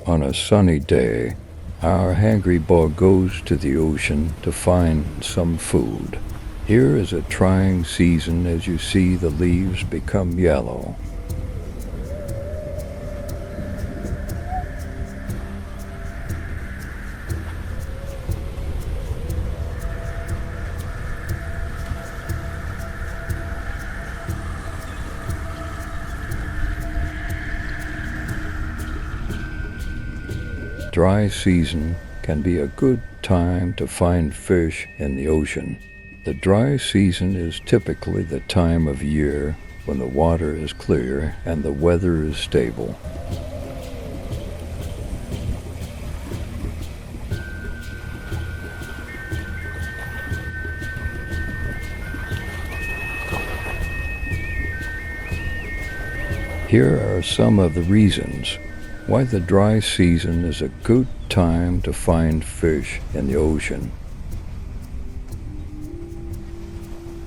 On a sunny day, our hangry boy goes to the ocean to find some food. Here is a trying season as you see the leaves become yellow. Dry season can be a good time to find fish in the ocean. The dry season is typically the time of year when the water is clear and the weather is stable. Here are some of the reasons why the dry season is a good time to find fish in the ocean.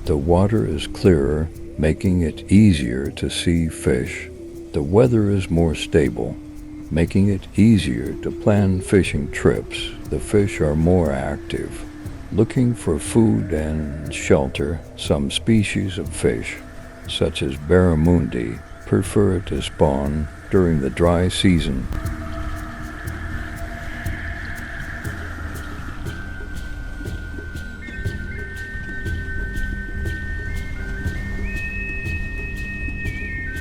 The water is clearer, making it easier to see fish. The weather is more stable, making it easier to plan fishing trips. The fish are more active, looking for food and shelter. Some species of fish, such as barramundi, prefer to spawn during the dry season.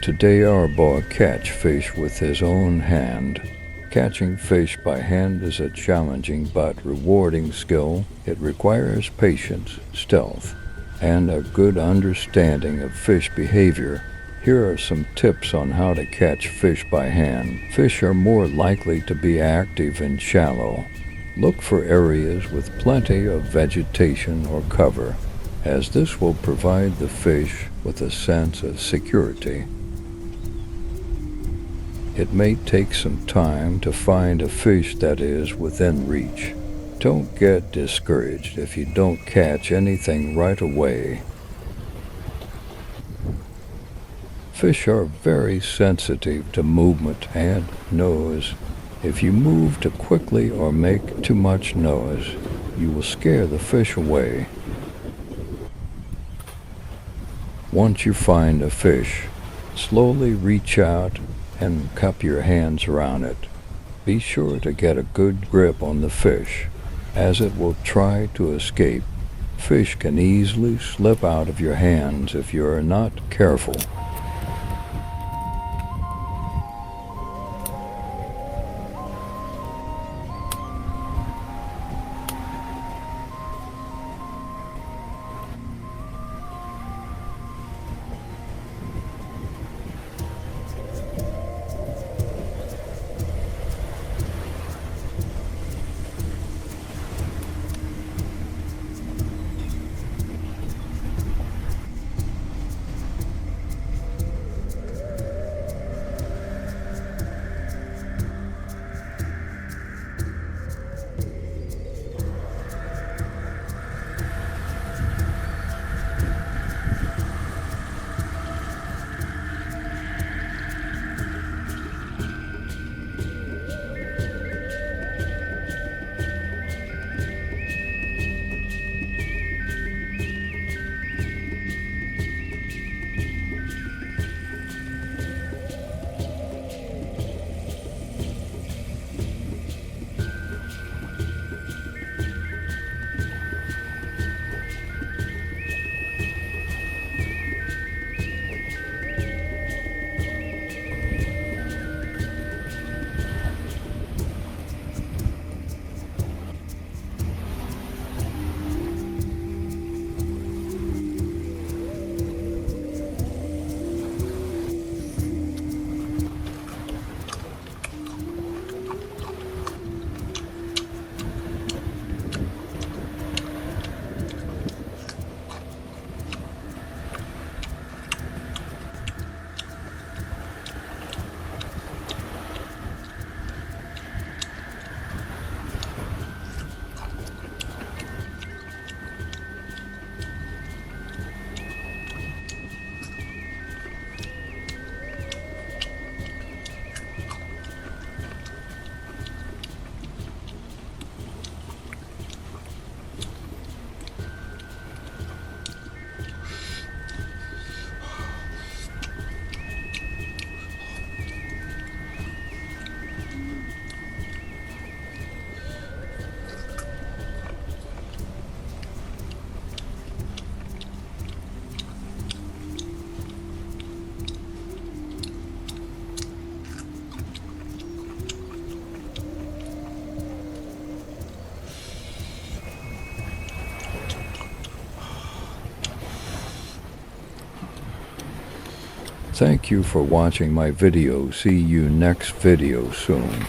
Today our boy catch fish with his own hand. Catching fish by hand is a challenging but rewarding skill. It requires patience, stealth, and a good understanding of fish behavior. Here are some tips on how to catch fish by hand. Fish are more likely to be active and shallow. Look for areas with plenty of vegetation or cover, as this will provide the fish with a sense of security. It may take some time to find a fish that is within reach. Don't get discouraged if you don't catch anything right away. Fish are very sensitive to movement and noise. If you move too quickly or make too much noise, you will scare the fish away. Once you find a fish, slowly reach out and cup your hands around it. Be sure to get a good grip on the fish, as it will try to escape. Fish can easily slip out of your hands if you are not careful. Thank you for watching my video. See you next video soon.